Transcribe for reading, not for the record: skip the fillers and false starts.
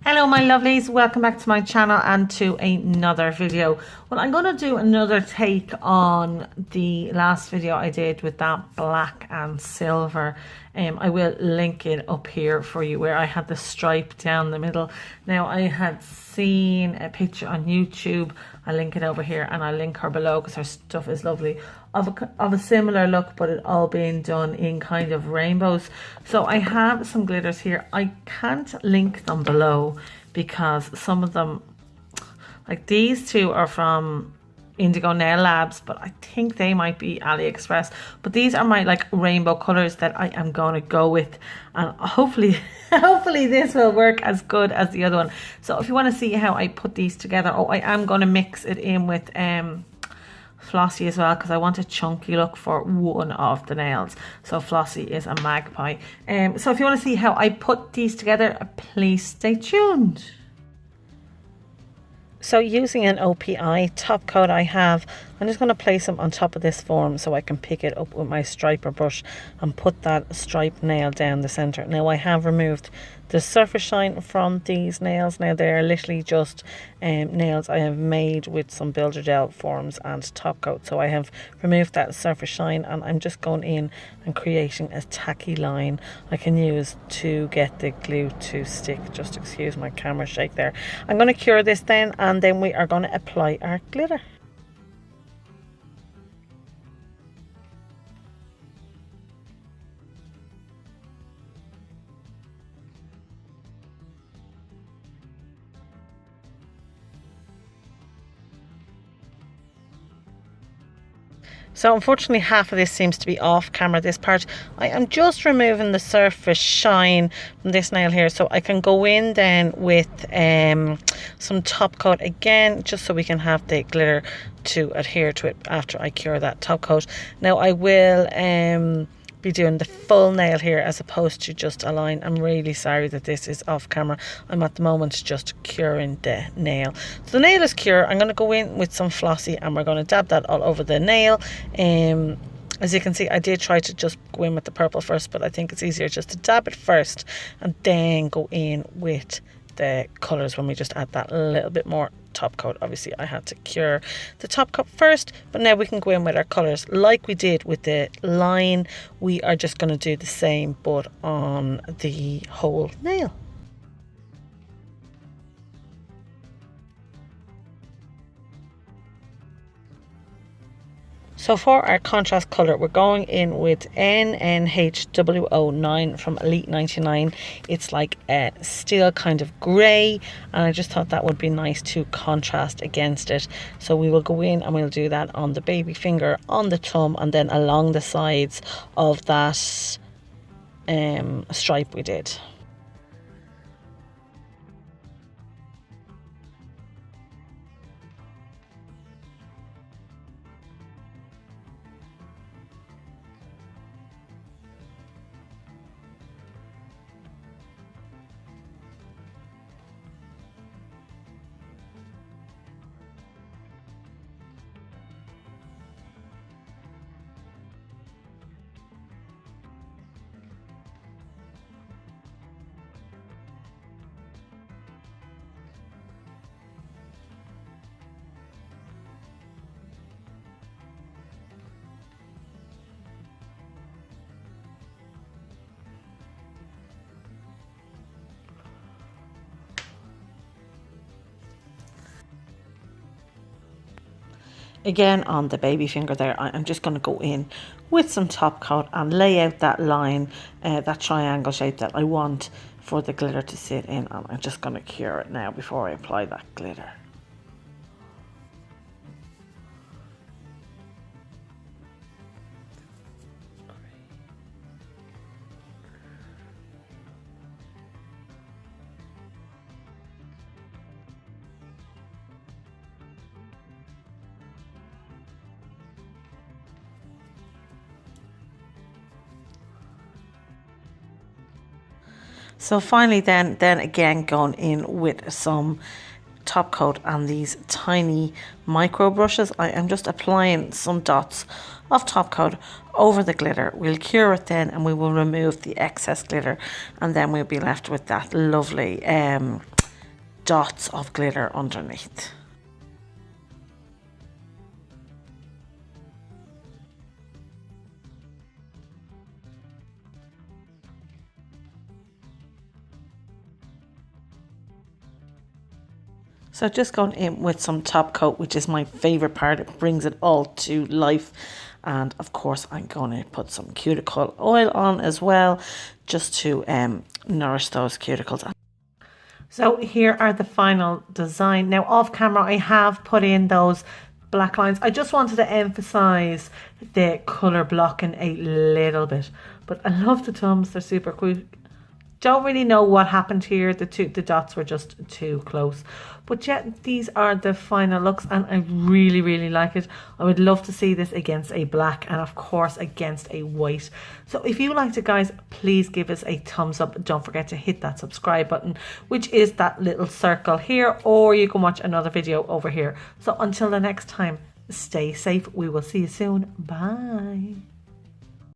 Hello my lovelies, welcome back to my channel and to another video. Well, I'm going to do another take on the last video I did with that black and silver. I will link it up here for you where I had the stripe down the middle. Now I had seen a picture on YouTube, I'll link it over here and I'll link her below because her stuff is lovely, of a similar look, but it all being done in kind of rainbows. So I have some glitters here. I can't link them below because some of them, like these two, are from Indigo Nail Labs, but I think they might be AliExpress. But these are my like rainbow colors that I am going to go with, and hopefully this will work as good as the other one. So if you want to see how I put these together, I am going to mix it in with Flossie as well, because I want a chunky look for one of the nails. So Flossie is a magpie. So if you want to see how I put these together, please stay tuned. So using an OPI top coat I have, I'm just going to place them on top of this form so I can pick it up with my striper brush and put that stripe nail down the center. Now I have removed the surface shine from these nails. Now they're literally just nails I have made with some builder gel forms and top coat. So I have removed that surface shine and I'm just going in and creating a tacky line I can use to get the glue to stick. Just excuse my camera shake there. I'm going to cure this then, and then we are going to apply our glitter. So unfortunately half of this seems to be off camera, this part. I am just removing the surface shine from this nail here so I can go in then with some top coat again, just so we can have the glitter to adhere to it after I cure that top coat. Now I will be doing the full nail here as opposed to just a line. I'm really sorry that this is off camera. I'm at the moment just curing the nail. So the nail is cured. I'm going to go in with some Flossie and we're going to dab that all over the nail. As you can see, I did try to just go in with the purple first, but I think it's easier just to dab it first and then go in with the colours when we just add that little bit more top coat. Obviously I had to cure the top coat first, but now we can go in with our colours like we did with the line. We are just going to do the same but on the whole nail. So for our contrast colour, we're going in with NNHW09 from Elite 99. It's like a steel kind of grey, and I just thought that would be nice to contrast against it. So we will go in and we'll do that on the baby finger, on the thumb, and then along the sides of that stripe we did. Again on the baby finger there, I'm just going to go in with some top coat and lay out that line, that triangle shape that I want for the glitter to sit in, and I'm just going to cure it now before I apply that glitter. So finally then again going in with some top coat and these tiny micro brushes. I am just applying some dots of top coat over the glitter. We'll cure it then and we will remove the excess glitter, and then we'll be left with that lovely dots of glitter underneath. So just going in with some top coat, which is my favourite part. It brings it all to life. And of course, I'm going to put some cuticle oil on as well, just to nourish those cuticles. So here are the final design. Now off camera, I have put in those black lines. I just wanted to emphasize the colour blocking a little bit. But I love the thumbs, they're super cool. Don't really know what happened here. The dots were just too close. But yeah, these are the final looks and I really, really like it. I would love to see this against a black and of course against a white. So if you liked it, guys, please give us a thumbs up. Don't forget to hit that subscribe button, which is that little circle here, or you can watch another video over here. So until the next time, stay safe. We will see you soon. Bye.